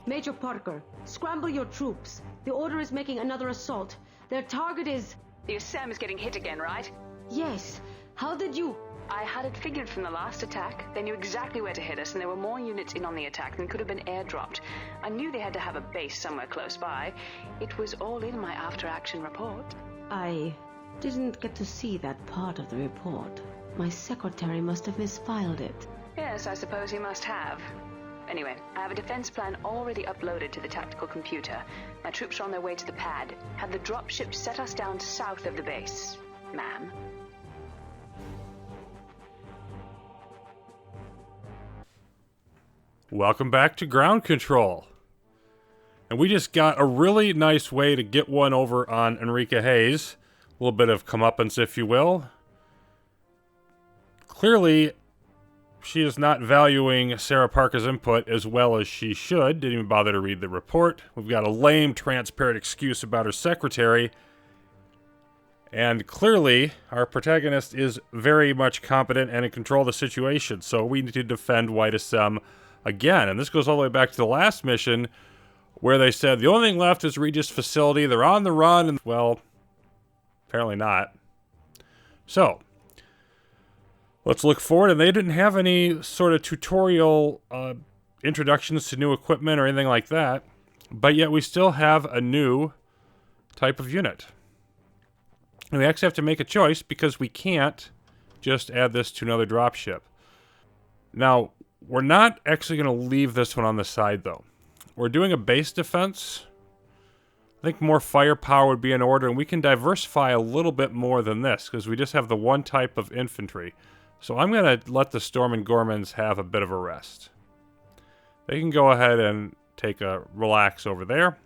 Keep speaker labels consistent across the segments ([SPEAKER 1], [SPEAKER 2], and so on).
[SPEAKER 1] Major Parker, scramble your troops. The Order is making another assault. Their target is...
[SPEAKER 2] The Sam is getting hit again, right?
[SPEAKER 1] Yes. How did you...
[SPEAKER 2] I had it figured from the last attack. They knew exactly where to hit us, and there were more units in on the attack than could have been airdropped. I knew they had to have a base somewhere close by. It was all in my after-action report.
[SPEAKER 1] I didn't get to see that part of the report. My secretary must have misfiled it.
[SPEAKER 2] Yes, I suppose he must have. Anyway, I have a defense plan already uploaded to the tactical computer. My troops are on their way to the pad. Have the dropship set us down south of the base, ma'am.
[SPEAKER 3] Welcome back to Ground Control. And we just got a really nice way to get one over on Enrica Hayes. A little bit of comeuppance, if you will. Clearly, she is not valuing Sarah Parker's input as well as she should. Didn't even bother to read the report. We've got a lame, transparent excuse about her secretary. And clearly, our protagonist is very much competent and in control of the situation. So we need to defend White Assam again. And this goes all the way back to the last mission where they said the only thing left is Regis facility. They're on the run. And, well, apparently not. So, let's look forward. And they didn't have any sort of tutorial introductions to new equipment or anything like that. But yet we still have a new type of unit. And we actually have to make a choice because we can't just add this to another dropship. Now, we're not actually going to leave this one on the side, though. We're doing a base defense. I think more firepower would be in order, and we can diversify a little bit more than this, because we just have the one type of infantry. So I'm going to let the Storm and Gormans have a bit of a rest. They can go ahead and take a relax over there.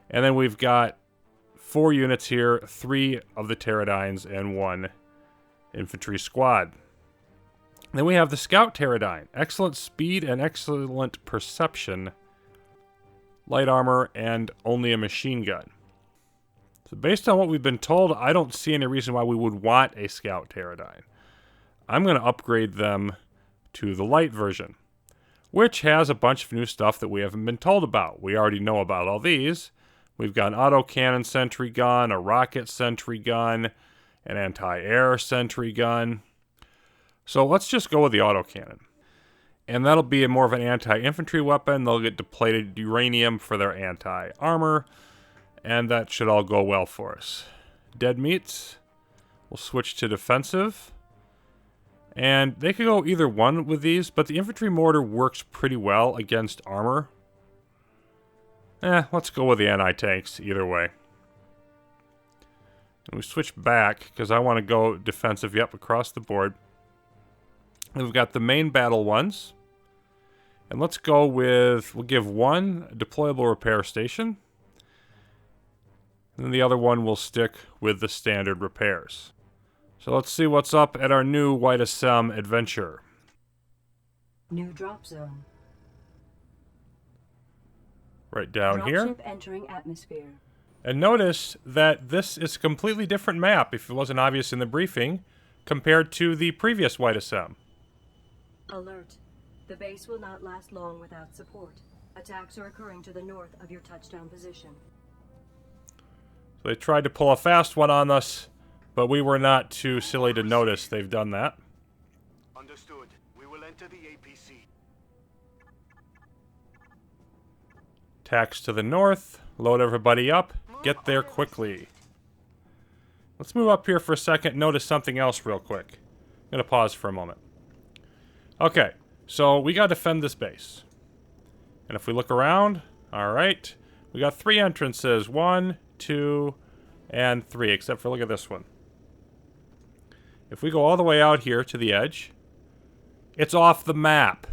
[SPEAKER 3] And then we've got 4 units here, 3 of the Pterodynes and 1 infantry squad. Then we have the Scout Pterodyne. Excellent speed and excellent perception. Light armor and only a machine gun. So based on what we've been told, I don't see any reason why we would want a Scout Pterodyne. I'm going to upgrade them to the light version, which has a bunch of new stuff that we haven't been told about. We already know about all these. We've got an autocannon sentry gun, a rocket sentry gun, an anti-air sentry gun. So let's just go with the autocannon. And that'll be more of an anti-infantry weapon. They'll get depleted uranium for their anti-armor. And that should all go well for us. Dead meats. We'll switch to defensive. And they could go either one with these, but the infantry mortar works pretty well against armor. Let's go with the anti-tanks either way. And we switch back because I want to go defensive, across the board. And we've got the main battle ones. And let's go with, we'll give one a deployable repair station. And then the other one will stick with the standard repairs. So let's see what's up at our new White Assam adventure.
[SPEAKER 4] New drop zone.
[SPEAKER 3] Right down here.
[SPEAKER 4] Dropship entering atmosphere.
[SPEAKER 3] And notice that this is a completely different map, if it wasn't obvious in the briefing, compared to the previous White Assam.
[SPEAKER 4] Alert. The base will not last long without support. Attacks are occurring to the north of your touchdown position.
[SPEAKER 3] So they tried to pull a fast one on us, but we were not too silly to notice they've done that.
[SPEAKER 5] Understood. We will enter the APC.
[SPEAKER 3] Attacks to the north. Load everybody up. Get there quickly. Let's move up here for a second. Notice something else real quick. I'm going to pause for a moment. Okay, so we got to defend this base. And if we look around, alright, we got 3 entrances. 1, 2, and 3, except for look at this one. If we go all the way out here to the edge, it's off the map.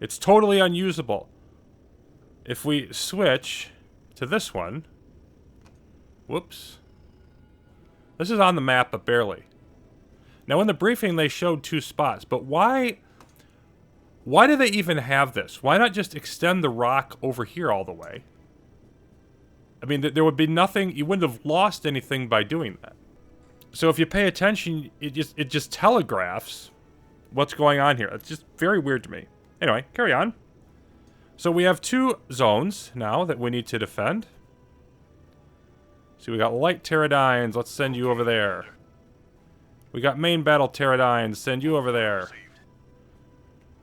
[SPEAKER 3] It's totally unusable. If we switch to this one, whoops, this is on the map, but barely. Now, in the briefing, they showed 2 spots, but why do they even have this? Why not just extend the rock over here all the way? I mean, there would be nothing, you wouldn't have lost anything by doing that. So if you pay attention, it just telegraphs what's going on here. It's just very weird to me. Anyway, carry on. So we have 2 zones now that we need to defend. So we got light Pterodynes. Let's send you over there. We got main battle Pterodynes. Send you over there.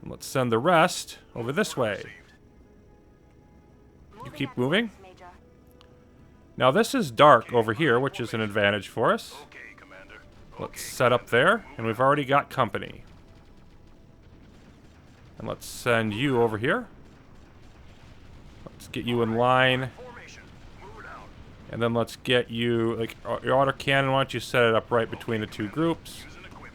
[SPEAKER 3] And let's send the rest over this way. You keep moving. Now this is dark over here, which is an advantage for us.
[SPEAKER 5] Okay, Commander.
[SPEAKER 3] Let's set up there, and we've already got company. And let's send you over here. Let's get you in line.
[SPEAKER 5] Formation. Move it out.
[SPEAKER 3] And then let's get you, like, your autocannon, why don't you set it up right between the 2 groups.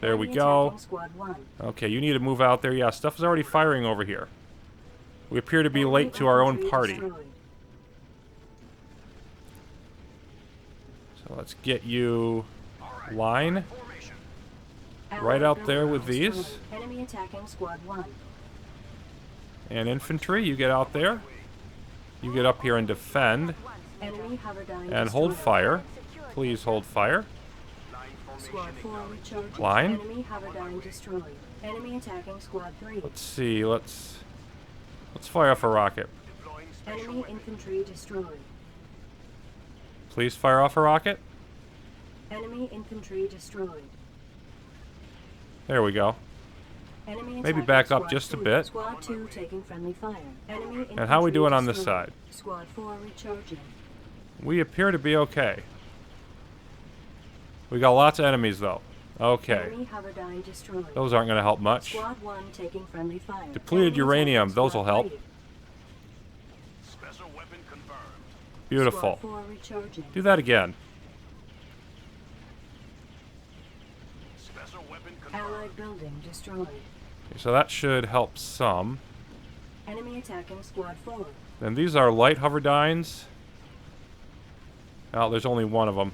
[SPEAKER 3] There we
[SPEAKER 4] Enemy
[SPEAKER 3] go.
[SPEAKER 4] attacking Squad 1.
[SPEAKER 3] Okay, you need to move out there. Yeah, stuff is already firing over here. We appear to be late to our own
[SPEAKER 4] Infantry
[SPEAKER 3] party.
[SPEAKER 4] destroyed.
[SPEAKER 3] So let's get you line
[SPEAKER 5] Formation.
[SPEAKER 3] right
[SPEAKER 4] Allied
[SPEAKER 3] out there
[SPEAKER 4] building
[SPEAKER 3] with these.
[SPEAKER 4] destroyed. Enemy attacking Squad 1.
[SPEAKER 3] And infantry, you get out there. You get up here and defend.
[SPEAKER 4] Enemy Hoverdyne
[SPEAKER 3] And hold
[SPEAKER 4] destroyed.
[SPEAKER 3] fire. Please hold fire.
[SPEAKER 4] Squad 4 recharging.
[SPEAKER 3] Line.
[SPEAKER 4] Enemy Hoverdyne destroyed. Enemy attacking Squad 3.
[SPEAKER 3] Let's see, let's fire off a rocket.
[SPEAKER 5] Deploying special
[SPEAKER 4] Enemy
[SPEAKER 5] weapon.
[SPEAKER 4] infantry destroyed.
[SPEAKER 3] Please fire off a rocket.
[SPEAKER 4] Enemy infantry destroyed.
[SPEAKER 3] There we go.
[SPEAKER 4] Enemy
[SPEAKER 3] Maybe
[SPEAKER 4] attacking
[SPEAKER 3] back up
[SPEAKER 4] Squad
[SPEAKER 3] just a
[SPEAKER 4] 2.
[SPEAKER 3] bit.
[SPEAKER 4] Squad 2 taking friendly fire. Enemy
[SPEAKER 3] And how are we
[SPEAKER 4] infantry
[SPEAKER 3] doing on this
[SPEAKER 4] destroyed.
[SPEAKER 3] side?
[SPEAKER 4] Squad 4 recharging.
[SPEAKER 3] We appear to be okay. We got lots of enemies though. Okay.
[SPEAKER 4] Enemy Hoverdyne destroyed.
[SPEAKER 3] Those aren't going to help much.
[SPEAKER 4] Squad 1 taking friendly fire.
[SPEAKER 3] Depleted
[SPEAKER 4] Enemy
[SPEAKER 3] uranium,
[SPEAKER 4] attacking
[SPEAKER 3] those
[SPEAKER 4] Squad
[SPEAKER 3] will help.
[SPEAKER 4] 3.
[SPEAKER 5] Special weapon confirmed.
[SPEAKER 3] Beautiful.
[SPEAKER 4] Squad 4 recharging.
[SPEAKER 3] Do that again.
[SPEAKER 5] Special weapon confirmed.
[SPEAKER 4] Allied building destroyed.
[SPEAKER 3] Okay, so that should help some.
[SPEAKER 4] Enemy attacking Squad 4.
[SPEAKER 3] Then these are light Hoverdynes. Oh, there's only one of them.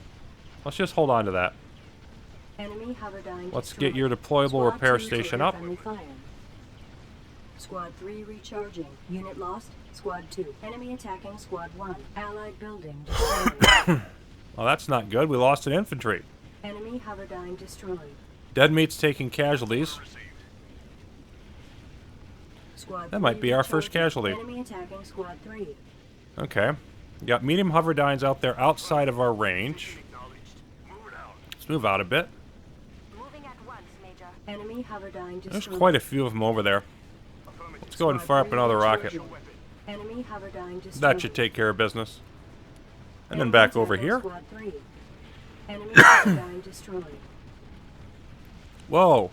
[SPEAKER 3] Let's just hold on to that.
[SPEAKER 4] Enemy Hoverdyne
[SPEAKER 3] Let's
[SPEAKER 4] destroyed.
[SPEAKER 3] get your deployable
[SPEAKER 4] Squad
[SPEAKER 3] repair
[SPEAKER 4] 2
[SPEAKER 3] station
[SPEAKER 4] taking
[SPEAKER 3] up.
[SPEAKER 4] friendly fire. Squad 3 recharging. Unit lost. Squad 2. Enemy attacking Squad 1. Allied building destroyed.
[SPEAKER 3] Well, that's not good. We lost an infantry.
[SPEAKER 4] Enemy Hoverdyne destroyed.
[SPEAKER 3] Dead meat's taking casualties.
[SPEAKER 5] Received.
[SPEAKER 4] Squad
[SPEAKER 3] That might
[SPEAKER 4] 3
[SPEAKER 3] be our first
[SPEAKER 4] recharging.
[SPEAKER 3] casualty.
[SPEAKER 4] Enemy attacking Squad 3.
[SPEAKER 3] Okay. We got medium Hoverdynes out there outside of our range.
[SPEAKER 5] Acknowledged. Move it out.
[SPEAKER 3] Let's move out a bit.
[SPEAKER 6] Moving at once, Major.
[SPEAKER 4] Enemy Hoverdyne destroyed.
[SPEAKER 3] There's quite a few of them over there.
[SPEAKER 5] Affirmative.
[SPEAKER 3] Let's go ahead and fire up another rocket.
[SPEAKER 5] Special weapon.
[SPEAKER 4] Enemy Hoverdyne destroyed.
[SPEAKER 3] That should take care of business. And then
[SPEAKER 4] Enemy
[SPEAKER 3] back over
[SPEAKER 4] attacking
[SPEAKER 3] here.
[SPEAKER 4] Squad 3. Enemy Hoverdyne destroyed.
[SPEAKER 3] Whoa.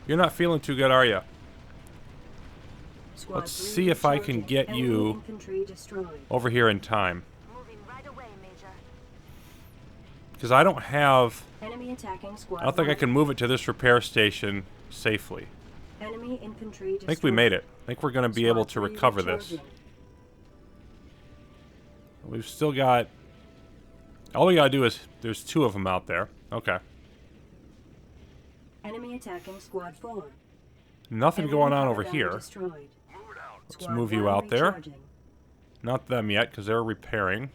[SPEAKER 3] You're not feeling too good, are you?
[SPEAKER 4] Squad
[SPEAKER 3] Let's
[SPEAKER 4] 3
[SPEAKER 3] see if I can
[SPEAKER 4] recharging.
[SPEAKER 3] get
[SPEAKER 4] Enemy
[SPEAKER 3] you
[SPEAKER 4] infantry destroyed.
[SPEAKER 3] over here in time.
[SPEAKER 6] Moving right away, Major.
[SPEAKER 3] Because I don't have...
[SPEAKER 4] Enemy attacking Squad
[SPEAKER 3] I don't think I
[SPEAKER 4] 1.
[SPEAKER 3] can move it to this repair station safely.
[SPEAKER 4] Enemy infantry destroyed.
[SPEAKER 3] I think we made it. I think we're going to be able to
[SPEAKER 4] Squad 3
[SPEAKER 3] recover this.
[SPEAKER 4] recharging.
[SPEAKER 3] We've still got... All we got to do is... There's 2 of them out there. Okay.
[SPEAKER 4] Enemy attacking Squad 4.
[SPEAKER 3] Nothing
[SPEAKER 4] Enemy
[SPEAKER 3] going on over
[SPEAKER 4] Hoverdyne
[SPEAKER 3] here.
[SPEAKER 4] Destroyed.
[SPEAKER 5] Move it out.
[SPEAKER 3] Let's
[SPEAKER 4] Squad
[SPEAKER 3] move you
[SPEAKER 4] 1
[SPEAKER 3] out there.
[SPEAKER 4] recharging.
[SPEAKER 3] Not them yet, because they're repairing.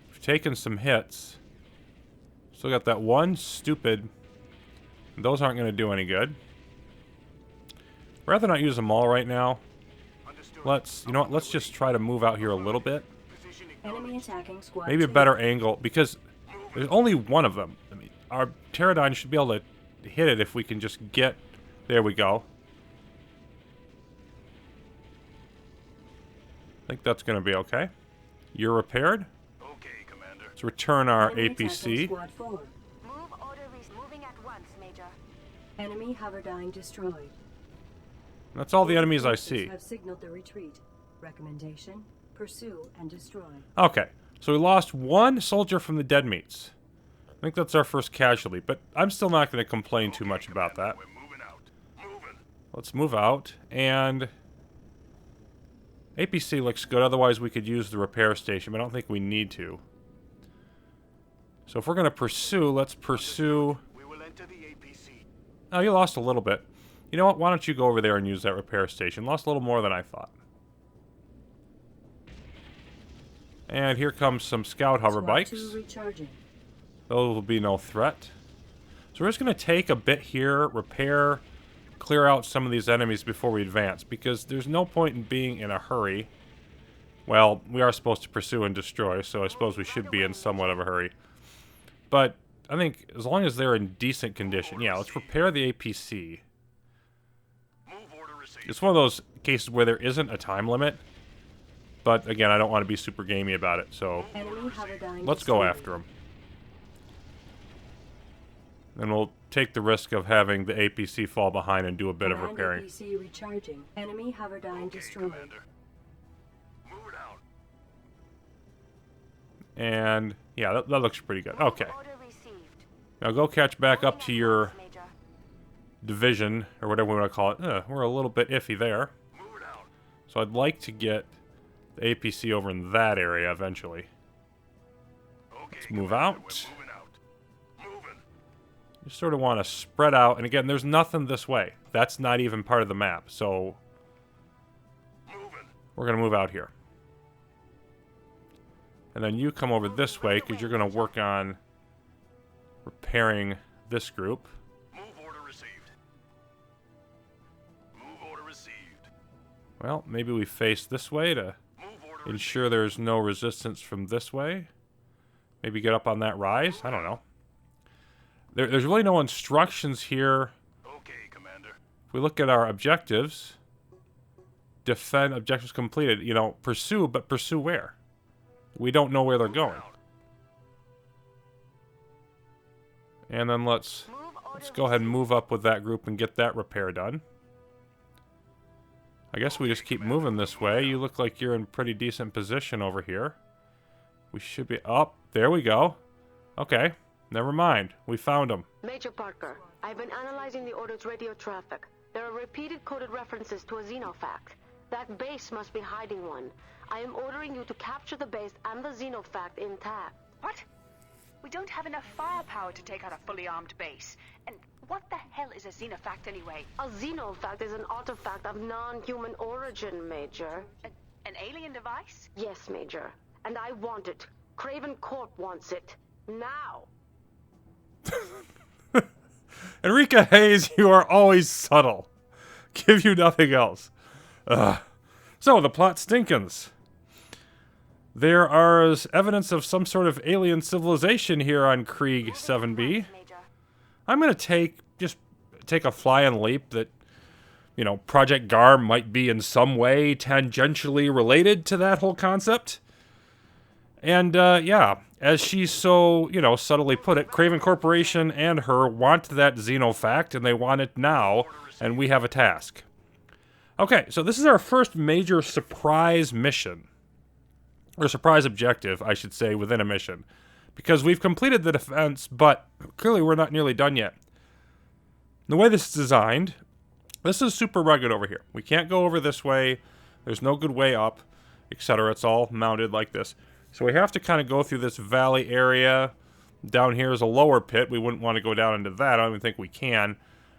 [SPEAKER 3] We've taken some hits. Still got that one stupid... Those aren't going to do any good. Rather not use them all right now.
[SPEAKER 5] Understood.
[SPEAKER 3] Let's... You know what? Let's just try to move out here a little bit.
[SPEAKER 5] Position
[SPEAKER 4] Enemy
[SPEAKER 5] acknowledged.
[SPEAKER 4] attacking Squad
[SPEAKER 3] Maybe a
[SPEAKER 4] 2.
[SPEAKER 3] better angle, because there's only one of them. I mean, our Pterodyne should be able to hit it if we can just get... There we go. I think that's going to be okay. You're repaired.
[SPEAKER 5] Okay, Commander.
[SPEAKER 3] Let's return our
[SPEAKER 4] Enemy attacking
[SPEAKER 3] APC.
[SPEAKER 4] Squad 4.
[SPEAKER 6] Move order moving at once, Major.
[SPEAKER 4] Enemy Hoverdyne destroyed.
[SPEAKER 3] That's all the enemies I
[SPEAKER 4] Forces
[SPEAKER 3] see.
[SPEAKER 4] have signaled the retreat. Recommendation: pursue and destroy.
[SPEAKER 3] Okay, so we lost one soldier from the dead meats. I think that's our first casualty, but I'm still not going to complain too much about that.
[SPEAKER 5] We're moving out. Moving.
[SPEAKER 3] Let's move out, and APC looks good, otherwise we could use the repair station, but I don't think we need to. So if we're going to pursue, let's pursue...
[SPEAKER 5] We will enter the APC.
[SPEAKER 3] Oh, you lost a little bit. You know what, why don't you go over there and use that repair station? Lost a little more than I thought. And here comes some scout hover
[SPEAKER 4] Squad
[SPEAKER 3] bikes.
[SPEAKER 4] 2 recharging.
[SPEAKER 3] Those will be no threat. So we're just going to take a bit here, repair, clear out some of these enemies before we advance, because there's no point in being in a hurry. Well, we are supposed to pursue and destroy, so I suppose we should be in somewhat of a hurry. But I think as long as they're in decent condition, yeah, let's repair the APC. It's one of those cases where there isn't a time limit, but again, I don't want to be super gamey about it, so
[SPEAKER 4] Enemy Haverdyne
[SPEAKER 3] let's go
[SPEAKER 4] destroyed.
[SPEAKER 3] after them. And we'll take the risk of having the APC fall behind and do a bit of
[SPEAKER 4] Command
[SPEAKER 3] repairing.
[SPEAKER 4] APC recharging. Enemy Haverdyne destroyed.
[SPEAKER 5] Commander. Move it out.
[SPEAKER 3] And yeah, that looks pretty good. Okay.
[SPEAKER 6] Order received.
[SPEAKER 3] Now go catch back up to
[SPEAKER 6] Moving at
[SPEAKER 3] your
[SPEAKER 6] once, Major.
[SPEAKER 3] division, or whatever we want to call it. We're a little bit iffy there.
[SPEAKER 5] Move it out.
[SPEAKER 3] So I'd like to get the APC over in that area eventually.
[SPEAKER 5] Okay,
[SPEAKER 3] Let's move
[SPEAKER 5] Commander,
[SPEAKER 3] out.
[SPEAKER 5] We're moving out. Moving.
[SPEAKER 3] You sort of want to spread out. And again, there's nothing this way. That's not even part of the map. So
[SPEAKER 5] Moving.
[SPEAKER 3] we're going to move out here. And then you come over this way, because you're going to work on repairing this group.
[SPEAKER 5] Move order received. Move order received.
[SPEAKER 3] Well, maybe we face this way to
[SPEAKER 5] Move order
[SPEAKER 3] ensure there's no resistance from this way. Maybe get up on that rise. I don't know. There's really no instructions here.
[SPEAKER 5] received. Okay, Commander.
[SPEAKER 3] If we look at our objectives, defend, objectives completed. You know, pursue, but pursue where? We don't know where they're going. And then let's go ahead and move up with that group and get that repair done. I guess we just keep moving this way. You look like you're in pretty decent position over here. We should be up. There we go. Okay. Never mind. We found them.
[SPEAKER 1] Major Parker, I've been analyzing the Order's radio traffic. There are repeated coded references to a Xenofact. That base must be hiding one. I am ordering you to capture the base and the Xenofact intact.
[SPEAKER 2] What? We don't have enough firepower to take out a fully armed base. And what the hell is a Xenofact anyway?
[SPEAKER 1] A Xenofact is an artifact of non-human origin, Major.
[SPEAKER 2] An alien device?
[SPEAKER 1] Yes, Major. And I want it. Craven Corp wants it. Now!
[SPEAKER 3] Enrica Hayes, you are always subtle. Give you nothing else. Ugh. So, the plot stinkins. There is evidence of some sort of alien civilization here on Krieg 7B.
[SPEAKER 6] Major.
[SPEAKER 3] I'm going to take a flying leap that, you know, Project GAR might be in some way tangentially related to that whole concept. And, yeah, as she so, you know, subtly put it, Craven Corporation and her want that Xenofact, and they want it now, and we have a task. Okay, so this is our first major surprise mission. Or surprise objective, I should say, within a mission. Because we've completed the defense, but clearly we're not nearly done yet. The way this is designed, this is super rugged over here. We can't go over this way. There's no good way up, etc. It's all mounted like this. So we have to kind of go through this valley area. Down here is a lower pit. We wouldn't want to go down into that. I don't even think we can.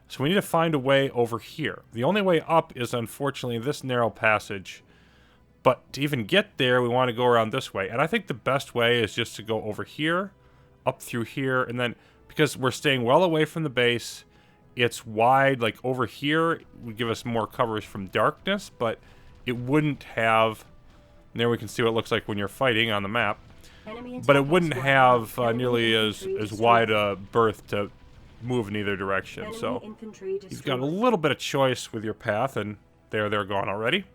[SPEAKER 3] So we need to find a way over here. The only way up is, unfortunately, this narrow passage. But to even get there, we want to go around this way. And I think the best way is just to go over here, up through here, and then, because we're staying well away from the base, it's wide, like over here, would give us more coverage from darkness, but it wouldn't have, and there we can see what it looks like when you're fighting on the map,
[SPEAKER 4] Enemy
[SPEAKER 3] but it
[SPEAKER 4] attacking
[SPEAKER 3] wouldn't
[SPEAKER 4] squad.
[SPEAKER 3] have
[SPEAKER 4] Enemy
[SPEAKER 3] nearly as
[SPEAKER 4] infantry
[SPEAKER 3] wide
[SPEAKER 4] destroyed.
[SPEAKER 3] a berth to move in either direction.
[SPEAKER 4] Enemy
[SPEAKER 3] So
[SPEAKER 4] infantry
[SPEAKER 3] you've got a
[SPEAKER 4] destroyed.
[SPEAKER 3] little bit of choice with your path, and they're gone already.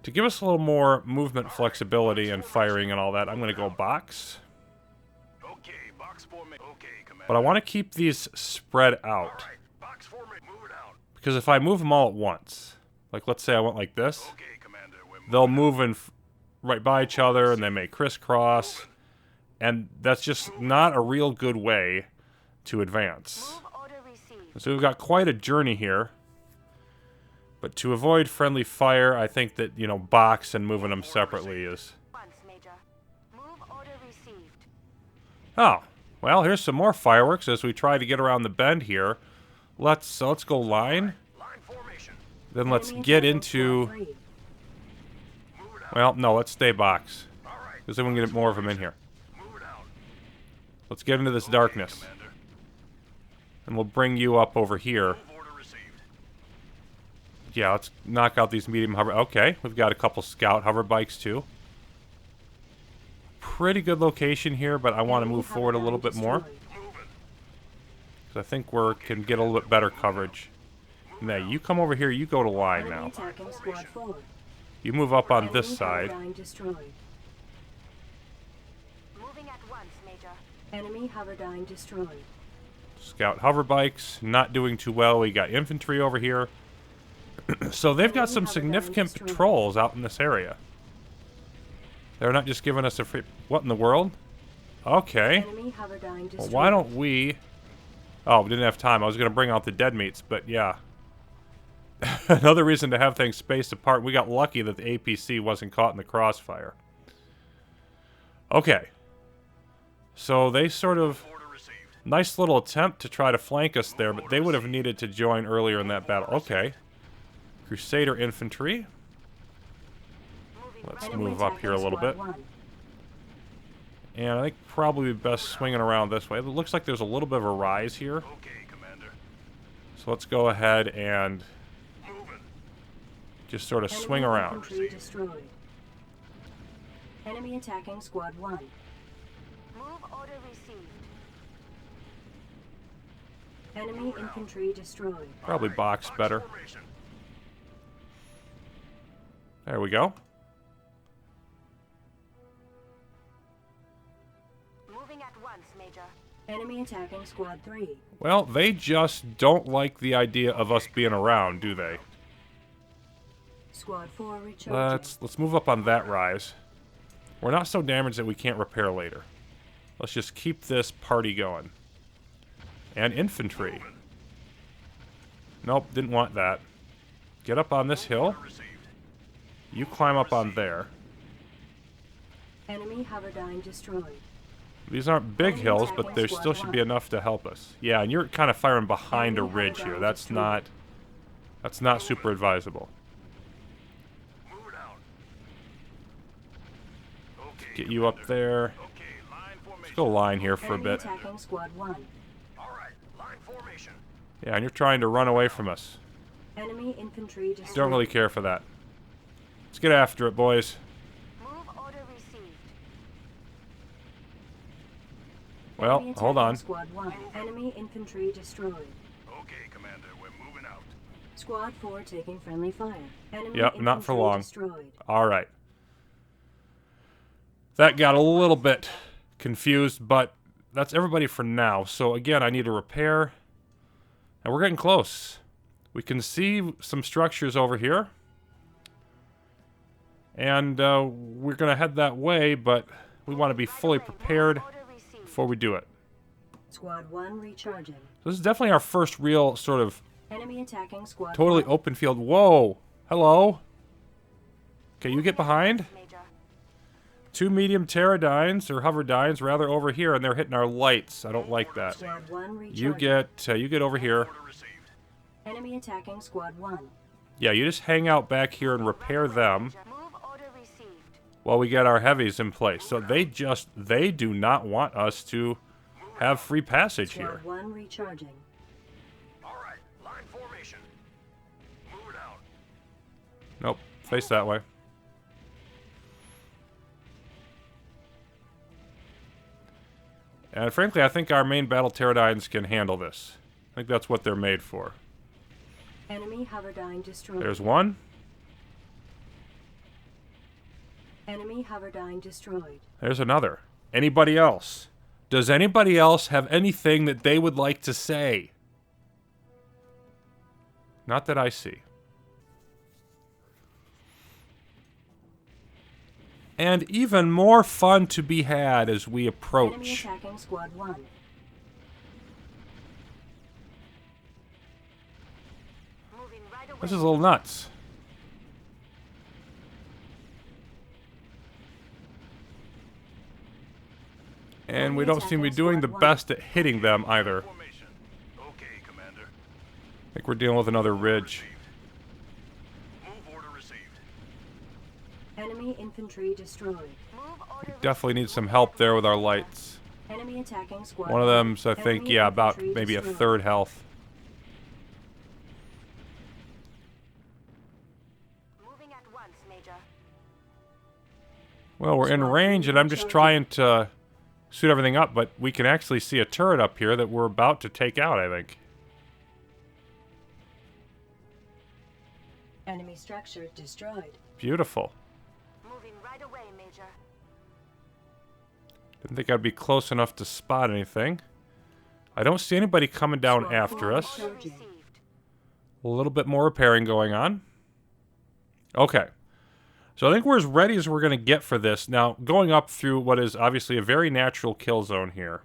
[SPEAKER 3] To give us a little more movement flexibility and firing and all that, I'm going to go box.
[SPEAKER 5] Okay, box formation. Okay, Commander.
[SPEAKER 3] But I want to keep these spread out.
[SPEAKER 5] Alright, box formation. Move it out.
[SPEAKER 3] Because if I move them all at once, like let's say I went like this,
[SPEAKER 5] Okay, Commander. We're
[SPEAKER 3] they'll
[SPEAKER 5] moving
[SPEAKER 3] move in right by each other and they may crisscross. And that's just not a real good way to advance.
[SPEAKER 6] Move order received.
[SPEAKER 3] So we've got quite a journey here. But to avoid friendly fire, I think that, you know, box and moving them separately is...
[SPEAKER 6] Once, Major. Move order received.
[SPEAKER 3] Oh, well, here's some more fireworks as we try to get around the bend here. Let's go line.
[SPEAKER 5] Line formation.
[SPEAKER 3] Then let's
[SPEAKER 4] Enemy
[SPEAKER 3] get
[SPEAKER 4] attacking
[SPEAKER 3] into...
[SPEAKER 4] squad 3.
[SPEAKER 5] Move it out.
[SPEAKER 3] Well, no, let's stay box.
[SPEAKER 5] Alright.
[SPEAKER 3] Because then we can get more of them in here.
[SPEAKER 5] Move it out.
[SPEAKER 3] Let's get into this
[SPEAKER 5] Okay,
[SPEAKER 3] darkness.
[SPEAKER 5] Commander.
[SPEAKER 3] And we'll bring you up over here.
[SPEAKER 5] Move order received.
[SPEAKER 3] Yeah, let's knock out these medium hover. Okay, we've got a couple scout hover bikes too. Pretty good location here, but I want to move forward a little bit more. Because I think we can get a little bit better coverage. Now, you come over here, you go to line now.
[SPEAKER 4] Attacking squad 4.
[SPEAKER 3] You move up on
[SPEAKER 4] Enemy
[SPEAKER 3] this side.
[SPEAKER 4] Hoverdyne destroyed.
[SPEAKER 6] Moving at once, Major.
[SPEAKER 4] Enemy Hoverdyne destroyed.
[SPEAKER 3] Scout hover bikes, not doing too well. We got infantry over here. So they've got some significant patrols out in this area. They're not just giving us a free... What in the world? Okay.
[SPEAKER 4] Enemy Hoverdyne destroyed.
[SPEAKER 3] Well, why don't we... Oh, we didn't have time. I was going to bring out the dead meats, but yeah. Another reason to have things spaced apart. We got lucky that the APC wasn't caught in the crossfire. Okay. So they sort of... Nice little attempt to try to flank us there, but they would have needed to join earlier in that battle. Okay. Crusader infantry. Let's
[SPEAKER 4] Enemy
[SPEAKER 3] move up here a little
[SPEAKER 4] attacking
[SPEAKER 3] bit.
[SPEAKER 4] squad 1.
[SPEAKER 3] And I think probably best swinging around this way. It looks like there's a little bit of a rise here.
[SPEAKER 5] Okay, Commander.
[SPEAKER 3] So let's go ahead and just sort of swing
[SPEAKER 4] Enemy
[SPEAKER 3] around.
[SPEAKER 4] infantry destroyed. Enemy attacking squad 1.
[SPEAKER 6] Move order received.
[SPEAKER 4] Enemy infantry destroyed.
[SPEAKER 3] Probably box better. There we go.
[SPEAKER 6] Moving at once, Major.
[SPEAKER 4] Enemy attacking squad 3.
[SPEAKER 3] Well, they just don't like the idea of us being around, do they?
[SPEAKER 4] Squad 4 recharging.
[SPEAKER 3] Let's move up on that rise. We're not so damaged that we can't repair later. Let's just keep this party going. And infantry. Nope, didn't want that. Get up on this hill. You climb up on there.
[SPEAKER 4] Enemy Hoverdyne destroyed.
[SPEAKER 3] These aren't big
[SPEAKER 4] Enemy
[SPEAKER 3] hills, but
[SPEAKER 4] attacking
[SPEAKER 3] there
[SPEAKER 4] squad
[SPEAKER 3] still should be
[SPEAKER 4] 1.
[SPEAKER 3] enough to help us. Yeah, and you're kind of firing behind a
[SPEAKER 4] Enemy
[SPEAKER 3] ridge here.
[SPEAKER 4] Hoverdyne
[SPEAKER 3] That's not super advisable.
[SPEAKER 5] Move it out. Okay,
[SPEAKER 3] Get you up there.
[SPEAKER 5] okay, line formation.
[SPEAKER 3] Let's go line here for a
[SPEAKER 4] Enemy
[SPEAKER 3] bit.
[SPEAKER 4] attacking squad 1.
[SPEAKER 5] All right, line formation.
[SPEAKER 3] Yeah, and you're trying to run away from us.
[SPEAKER 4] Enemy infantry destroyed.
[SPEAKER 3] Don't really care for that. Let's get after it, boys.
[SPEAKER 6] Move order received.
[SPEAKER 3] Well,
[SPEAKER 4] Enemy
[SPEAKER 3] hold on.
[SPEAKER 4] attacking Squad 1. Enemy infantry destroyed.
[SPEAKER 5] Okay, Commander, we're moving out.
[SPEAKER 4] Squad 4 taking friendly fire. Enemy
[SPEAKER 3] Yep, not for
[SPEAKER 4] infantry
[SPEAKER 3] long.
[SPEAKER 4] Destroyed.
[SPEAKER 3] All right. That got a little bit confused, but that's everybody for now. So again, I need to repair. And we're getting close. We can see some structures over here. And we're going to head that way, but we want to be fully prepared
[SPEAKER 6] Order received.
[SPEAKER 3] before we do it.
[SPEAKER 4] Squad 1 recharging.
[SPEAKER 3] So this is definitely our first real sort of
[SPEAKER 4] Enemy attacking Squad
[SPEAKER 3] totally
[SPEAKER 4] 1.
[SPEAKER 3] open field. Whoa! Hello? Okay, you get behind.
[SPEAKER 6] Major.
[SPEAKER 3] Two medium pterodynes, or hoverdynes, rather, over here, and they're hitting our lights. I don't like that.
[SPEAKER 4] Squad 1 recharging.
[SPEAKER 3] You get over here.
[SPEAKER 5] Order received.
[SPEAKER 4] Enemy attacking Squad 1.
[SPEAKER 3] Yeah, you just hang out back here and repair them
[SPEAKER 6] Move order received.
[SPEAKER 3] while we get our heavies in place. So they do not want us to have free passage here.
[SPEAKER 4] Squad 1 recharging.
[SPEAKER 5] All right, line formation. Move it out.
[SPEAKER 3] Nope, face that way. And frankly, I think our main battle pterodynes can handle this. I think that's what they're made for.
[SPEAKER 4] Enemy hoverdyne destroyed.
[SPEAKER 3] There's one.
[SPEAKER 4] Enemy hoverdyne destroyed.
[SPEAKER 3] There's another. Anybody else? Does anybody else have anything that they would like to say? Not that I see. And even more fun to be had as we
[SPEAKER 4] Enemy
[SPEAKER 3] approach.
[SPEAKER 4] attacking Squad 1.
[SPEAKER 6] Moving right away.
[SPEAKER 3] This is a little nuts. And we don't seem to be doing the best at hitting them either.
[SPEAKER 5] Formation. Okay, Commander.
[SPEAKER 3] I think we're dealing with another ridge.
[SPEAKER 5] Move order received.
[SPEAKER 4] Enemy infantry destroyed.
[SPEAKER 6] Move order
[SPEAKER 3] Definitely need some help there with our lights.
[SPEAKER 4] Enemy attacking Squad
[SPEAKER 3] One of them's, I think,
[SPEAKER 4] Enemy
[SPEAKER 3] yeah, about
[SPEAKER 4] infantry
[SPEAKER 3] maybe a
[SPEAKER 4] destroyed.
[SPEAKER 3] third health.
[SPEAKER 6] once, Major.
[SPEAKER 3] Well, we're in range, and I'm just trying to suit everything up, but we can actually see a turret up here that we're about to take out, I think.
[SPEAKER 4] Enemy structure destroyed.
[SPEAKER 3] Beautiful.
[SPEAKER 6] Moving right away, Major.
[SPEAKER 3] Didn't think I'd be close enough to spot anything. I don't see anybody coming down
[SPEAKER 4] Squad
[SPEAKER 3] after
[SPEAKER 4] four
[SPEAKER 3] us.
[SPEAKER 4] charging.
[SPEAKER 6] Received.
[SPEAKER 3] A little bit more repairing going on. Okay. So I think we're as ready as we're going to get for this. Now, going up through what is obviously a very natural kill zone here,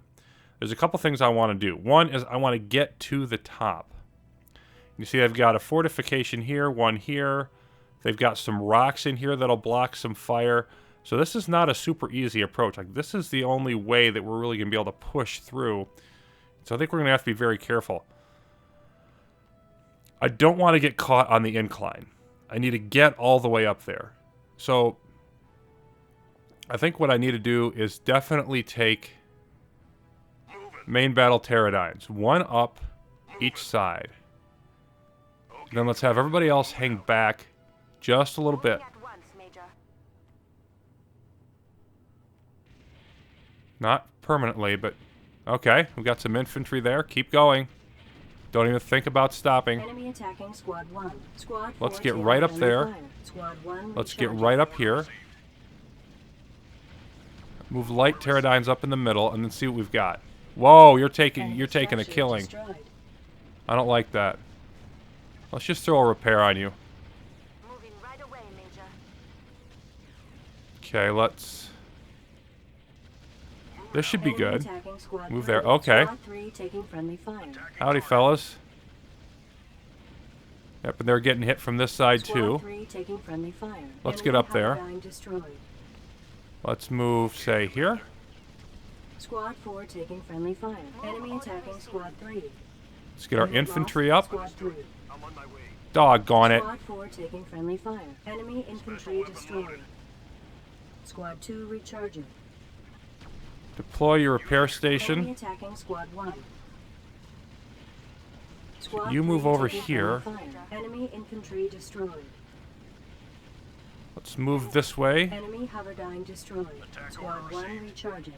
[SPEAKER 3] there's a couple things I want to do. One is I want to get to the top. You see I've got a fortification here, one here. They've got some rocks in here that'll block some fire. So this is not a super easy approach. Like, this is the only way that we're really going to be able to push through. So I think we're going to have to be very careful. I don't want to get caught on the incline. I need to get all the way up there. So I think what I need to do is definitely take main battle pterodynes. One up each side. Then let's have everybody else hang back just a little bit.
[SPEAKER 6] Moving at once, Major.
[SPEAKER 3] Not permanently, but okay. We've got some infantry there. Keep going. Don't even think about stopping.
[SPEAKER 4] Enemy attacking squad 1. Squad 4
[SPEAKER 3] Let's get
[SPEAKER 4] taking
[SPEAKER 3] right up
[SPEAKER 4] friendly
[SPEAKER 3] there.
[SPEAKER 4] fire. Squad 1
[SPEAKER 3] Let's get
[SPEAKER 4] recharging.
[SPEAKER 3] right up here. Move light pterodynes up in the middle, and then see what we've got. Whoa, you're taking
[SPEAKER 4] Enemy
[SPEAKER 3] a
[SPEAKER 4] structure
[SPEAKER 3] killing.
[SPEAKER 4] destroyed.
[SPEAKER 3] I don't like that. Let's just throw a repair on you.
[SPEAKER 6] Moving right away, Major.
[SPEAKER 3] Okay, let's. This should be
[SPEAKER 4] Enemy
[SPEAKER 3] good.
[SPEAKER 4] attacking squad
[SPEAKER 3] Move
[SPEAKER 4] 3.
[SPEAKER 3] there. Okay.
[SPEAKER 4] Squad 3 taking friendly fire.
[SPEAKER 3] Howdy, fellas. Yep, and they're getting hit from this side
[SPEAKER 4] Squad
[SPEAKER 3] too.
[SPEAKER 4] 3 taking friendly fire.
[SPEAKER 3] Let's
[SPEAKER 4] Enemy
[SPEAKER 3] get up there.
[SPEAKER 4] Hyperdyne destroyed.
[SPEAKER 3] Let's move, say, here.
[SPEAKER 4] Squad 4 taking friendly fire. Enemy attacking squad 3.
[SPEAKER 3] Let's get our
[SPEAKER 4] Unit
[SPEAKER 3] infantry
[SPEAKER 4] lost.
[SPEAKER 3] up.
[SPEAKER 4] Squad 3.
[SPEAKER 5] I'm on my way.
[SPEAKER 3] Doggone it.
[SPEAKER 4] Squad 4 taking friendly fire. Enemy infantry destroyed. Squad 2 recharging.
[SPEAKER 3] Deploy your repair
[SPEAKER 4] Enemy
[SPEAKER 3] station.
[SPEAKER 4] attacking squad 1. Squad
[SPEAKER 3] You move
[SPEAKER 4] 3
[SPEAKER 3] over
[SPEAKER 4] taking
[SPEAKER 3] here.
[SPEAKER 4] friendly fire. Enemy infantry destroyed.
[SPEAKER 3] Let's move this way.
[SPEAKER 4] Enemy Hyperdyne destroyed. Squad 1 recharging.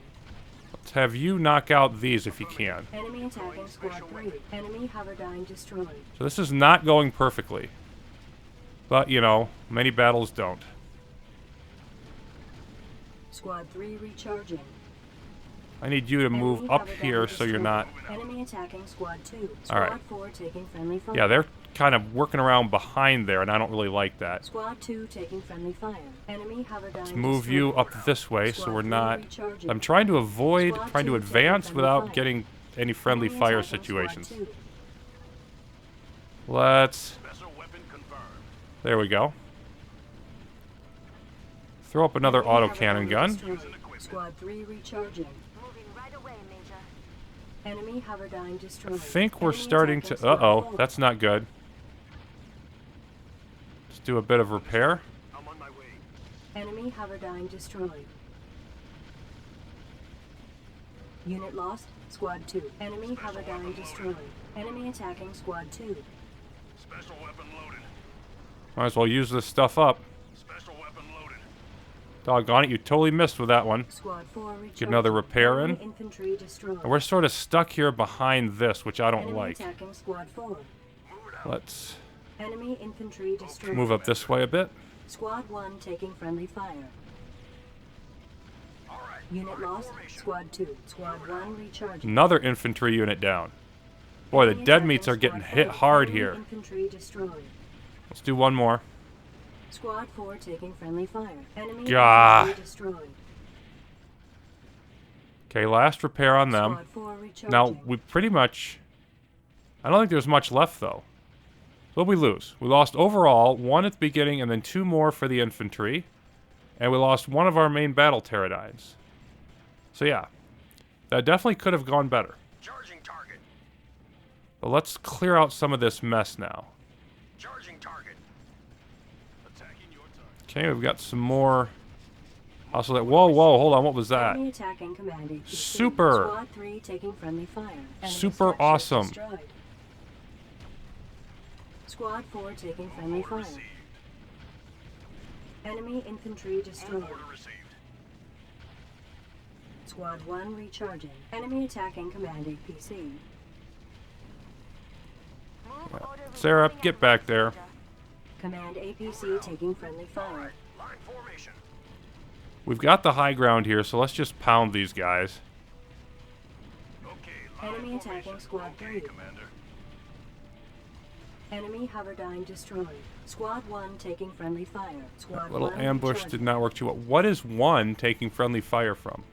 [SPEAKER 3] Let's have you knock out these if you can.
[SPEAKER 4] Enemy attacking squad 3. Enemy Hyperdyne destroyed.
[SPEAKER 3] So this is not going perfectly. But, you know, many battles don't.
[SPEAKER 4] Squad 3 recharging.
[SPEAKER 3] I need you to move
[SPEAKER 4] Enemy
[SPEAKER 3] up
[SPEAKER 4] Hyperdyne
[SPEAKER 3] here so you're
[SPEAKER 4] destroyed.
[SPEAKER 3] not...
[SPEAKER 4] Enemy attacking squad 2.
[SPEAKER 3] All
[SPEAKER 4] Squad
[SPEAKER 3] right.
[SPEAKER 4] 4 taking friendly fire.
[SPEAKER 3] Yeah, they're kind of working around behind there, and I don't really like that.
[SPEAKER 4] Squad 2 taking friendly fire. Enemy Hyperdyne
[SPEAKER 3] Let's move you
[SPEAKER 4] destroyed.
[SPEAKER 3] up this way so
[SPEAKER 4] Squad
[SPEAKER 3] we're
[SPEAKER 4] 3
[SPEAKER 3] not...
[SPEAKER 4] recharging.
[SPEAKER 3] I'm trying to avoid
[SPEAKER 4] Squad
[SPEAKER 3] trying to
[SPEAKER 4] 2
[SPEAKER 3] advance
[SPEAKER 4] taking
[SPEAKER 3] without
[SPEAKER 4] friendly
[SPEAKER 3] getting any friendly
[SPEAKER 4] Enemy
[SPEAKER 3] fire
[SPEAKER 4] attacking
[SPEAKER 3] situations.
[SPEAKER 4] Squad 2.
[SPEAKER 3] Let's...
[SPEAKER 5] Special weapon confirmed.
[SPEAKER 3] There we go. Throw up another
[SPEAKER 4] Enemy
[SPEAKER 3] autocannon
[SPEAKER 4] Hyperdyne
[SPEAKER 3] gun.
[SPEAKER 4] destroyed. Squad 3 recharging.
[SPEAKER 6] Moving right away, Major.
[SPEAKER 4] Enemy Hyperdyne
[SPEAKER 3] I
[SPEAKER 4] destroyed.
[SPEAKER 3] think we're
[SPEAKER 4] Enemy
[SPEAKER 3] starting to...
[SPEAKER 4] attacking squad
[SPEAKER 3] Uh-oh,
[SPEAKER 4] 4.
[SPEAKER 3] that's not good. Let's do a bit of repair.
[SPEAKER 5] I'm on my way.
[SPEAKER 4] Enemy Hyperdyne destroyed. Unit lost. Squad 2. Enemy Hyperdyne destroyed. Enemy attacking squad 2.
[SPEAKER 5] Special weapon loaded.
[SPEAKER 3] Might as well use this stuff up.
[SPEAKER 5] Special weapon loaded.
[SPEAKER 3] Doggone it, you totally missed with that one.
[SPEAKER 4] Squad 4 recharging.
[SPEAKER 3] Get another repair in.
[SPEAKER 4] Enemy infantry destroyed.
[SPEAKER 3] And we're sort of stuck here behind this, which I don't
[SPEAKER 4] Enemy
[SPEAKER 3] like.
[SPEAKER 4] attacking squad 4.
[SPEAKER 3] Let's
[SPEAKER 4] Enemy infantry destroyed.
[SPEAKER 3] move up this way a bit.
[SPEAKER 4] Squad 1 taking friendly fire.
[SPEAKER 5] All right.
[SPEAKER 4] Unit lost. Squad 2. Squad 1 recharging.
[SPEAKER 3] Another infantry unit down. Boy, the
[SPEAKER 4] Enemy
[SPEAKER 3] dead
[SPEAKER 4] attacking
[SPEAKER 3] meats are getting
[SPEAKER 4] squad
[SPEAKER 3] hit
[SPEAKER 4] 4.
[SPEAKER 3] hard
[SPEAKER 4] Enemy
[SPEAKER 3] here.
[SPEAKER 4] Infantry destroyed.
[SPEAKER 3] Let's do one more.
[SPEAKER 4] Squad 4 taking friendly fire. Enemy
[SPEAKER 3] Gah.
[SPEAKER 4] infantry destroyed.
[SPEAKER 3] Okay, last repair on them.
[SPEAKER 4] Squad 4 recharging.
[SPEAKER 3] Now, we pretty much... I don't think there's much left, though. What did we lose? We lost overall 1 at the beginning and then 2 more for the infantry. And we lost 1 of our main battle pterodynes. So yeah, that definitely could have gone better.
[SPEAKER 5] Charging target.
[SPEAKER 3] But let's clear out some of this mess now.
[SPEAKER 5] Charging target. Attacking your target.
[SPEAKER 3] Okay, we've got some more... Also that... Whoa, hold on, what was that?
[SPEAKER 4] Enemy attacking command HQ.
[SPEAKER 3] Super.
[SPEAKER 4] Squad 3 taking friendly fire. Enemy
[SPEAKER 3] Super
[SPEAKER 4] structure
[SPEAKER 3] awesome.
[SPEAKER 4] destroyed. Squad 4 taking friendly fire. Enemy infantry destroyed.
[SPEAKER 5] Order received.
[SPEAKER 4] Squad 1 recharging. Enemy attacking command APC.
[SPEAKER 6] Move order
[SPEAKER 3] Sarah,
[SPEAKER 6] reporting
[SPEAKER 3] get
[SPEAKER 6] at
[SPEAKER 3] back
[SPEAKER 6] once,
[SPEAKER 3] there.
[SPEAKER 6] Major.
[SPEAKER 4] Command APC taking friendly fire.
[SPEAKER 5] Line formation.
[SPEAKER 3] We've got the high ground here, so let's just pound these guys.
[SPEAKER 5] Okay, line
[SPEAKER 4] Enemy
[SPEAKER 5] formation.
[SPEAKER 4] attacking Squad
[SPEAKER 5] Okay,
[SPEAKER 4] 3.
[SPEAKER 5] Commander.
[SPEAKER 4] Enemy hoverdyne destroyed. Squad 1 taking friendly fire. Squad
[SPEAKER 3] Little
[SPEAKER 4] 1
[SPEAKER 3] ambush
[SPEAKER 4] recharging.
[SPEAKER 3] did not work too well. What is 1 taking friendly fire from?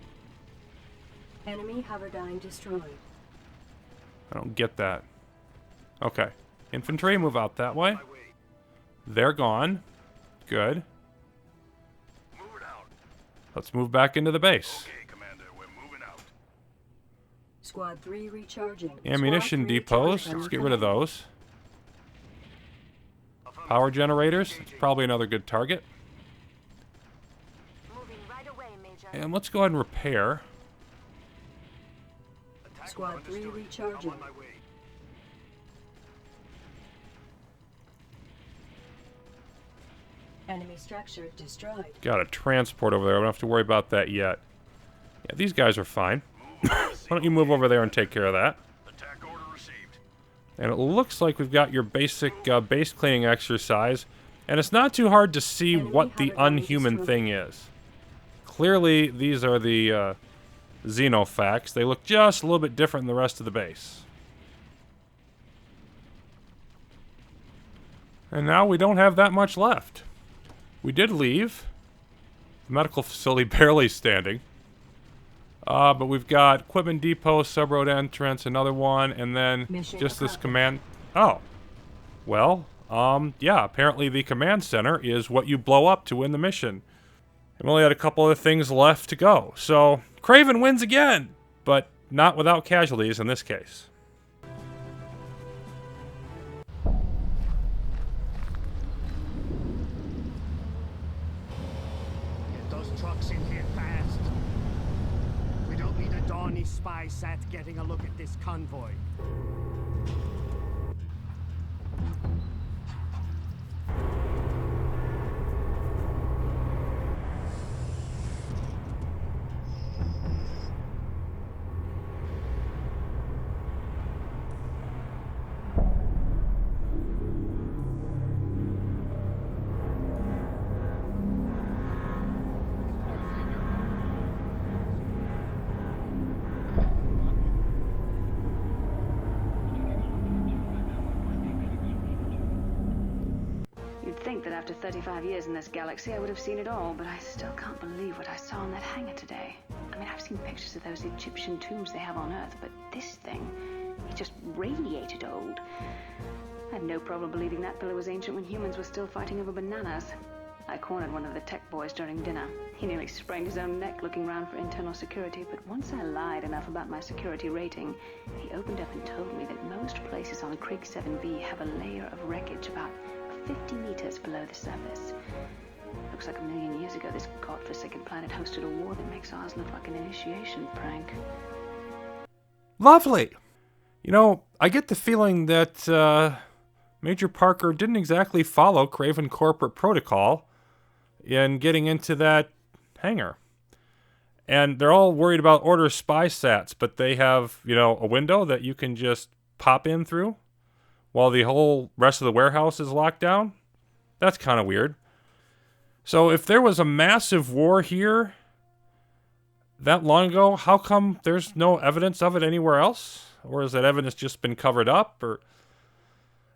[SPEAKER 4] Enemy hoverdyne destroyed.
[SPEAKER 3] I don't get that. Okay. Infantry, move out that way.
[SPEAKER 5] My way.
[SPEAKER 3] They're gone. Good.
[SPEAKER 5] Move it out.
[SPEAKER 3] Let's move back into the base.
[SPEAKER 5] Okay, Commander, we're moving out.
[SPEAKER 4] Squad 3 recharging.
[SPEAKER 3] Ammunition
[SPEAKER 4] Squad 3
[SPEAKER 3] depots.
[SPEAKER 4] taking
[SPEAKER 3] Let's
[SPEAKER 4] friendly
[SPEAKER 3] get rid of
[SPEAKER 4] fire.
[SPEAKER 3] those. Power generators. It's probably another good target.
[SPEAKER 6] Moving right away, Major.
[SPEAKER 3] And let's go ahead and repair.
[SPEAKER 5] Attack
[SPEAKER 4] Squad 3
[SPEAKER 5] understood.
[SPEAKER 4] recharging.
[SPEAKER 5] I'm on my way.
[SPEAKER 4] Enemy structure destroyed.
[SPEAKER 3] Got a transport over there. I don't have to worry about that yet. Yeah, these guys are fine. Why don't you move over there and take care of that?
[SPEAKER 5] Attack order received.
[SPEAKER 3] And it looks like we've got your basic base cleaning exercise. And it's not too hard to see
[SPEAKER 4] Enemy
[SPEAKER 3] what the
[SPEAKER 4] hoverdyne
[SPEAKER 3] unhuman
[SPEAKER 4] destroyed.
[SPEAKER 3] thing is. Clearly, these are the xenofacts. They look just a little bit different than the rest of the base. And now we don't have that much left. We did leave. The medical facility barely standing. But we've got equipment depot, subroad entrance, another one, and then
[SPEAKER 4] Mission
[SPEAKER 3] just this
[SPEAKER 4] accomplished.
[SPEAKER 3] command. Oh. Well, yeah, apparently the command center is what you blow up to win the mission. I've only had a couple of things left to go. So, Craven wins again, but not without casualties in this case.
[SPEAKER 7] Get those trucks in here fast. We don't need a Dawny spy sat getting a look at this convoy.
[SPEAKER 2] You'd think that after 35 years in this galaxy, I would have seen it all, but I still can't believe what I saw in that hangar today. I mean, I've seen pictures of those Egyptian tombs they have on Earth, but this thing, it just radiated old. I had no problem believing that pillar was ancient when humans were still fighting over bananas. I cornered one of the tech boys during dinner. He nearly sprained his own neck looking around for internal security, but once I lied enough about my security rating, he opened up and told me that most places on Krig 7B have a layer of wreckage about 50 meters below the surface. Looks like a million years ago, this godforsaken planet hosted a war that makes ours look like an initiation prank.
[SPEAKER 3] Lovely! You know, I get the feeling that Major Parker didn't exactly follow Craven corporate protocol in getting into that hangar. And they're all worried about order spy sats, but they have, you know, a window that you can just pop in through while the whole rest of the warehouse is locked down. That's kind of weird. So if there was a massive war here that long ago, how come there's no evidence of it anywhere else? Or has that evidence just been covered up? Or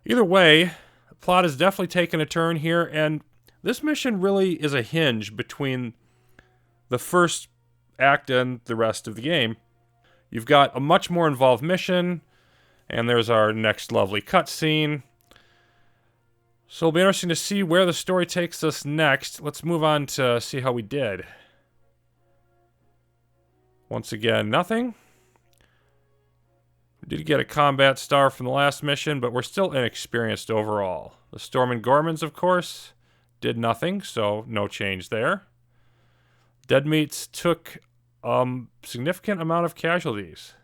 [SPEAKER 3] either way, the plot has definitely taken a turn here, and this mission really is a hinge between the first act and the rest of the game. You've got a much more involved mission, and there's our next lovely cutscene. So it'll be interesting to see where the story takes us next. Let's move on to see how we did. Once again, nothing. We did get a combat star from the last mission, but we're still inexperienced overall. The Storm and Gormans, of course, did nothing, so no change there. Dead Meats took significant amount of casualties.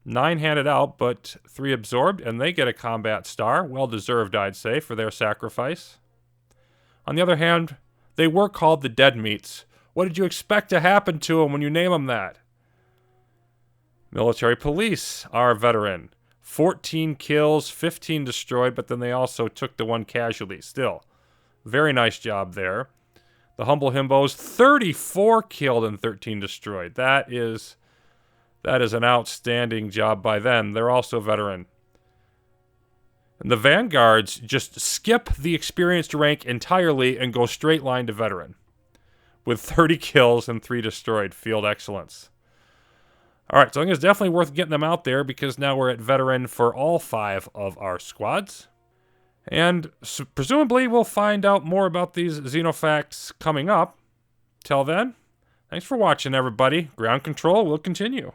[SPEAKER 3] 9 handed out, but 3 absorbed, and they get a combat star. Well deserved, I'd say, for their sacrifice. On the other hand, They were called the Dead Meats. What did you expect to happen to them when you name them that? Military police are veteran. 14 kills, 15 destroyed, but then they also took the 1 casualty. Still, very nice job there. The Humble Himbos, 34 killed and 13 destroyed. That is an outstanding job by them. They're also veteran. And the Vanguards just skip the experienced rank entirely and go straight line to veteran. With 30 kills and 3 destroyed. Field excellence. Alright, so I think it's definitely worth getting them out there because now we're at veteran for all 5 of our squads. And presumably we'll find out more about these Xenofacts coming up. Till then, thanks for watching, everybody. Ground Control will continue.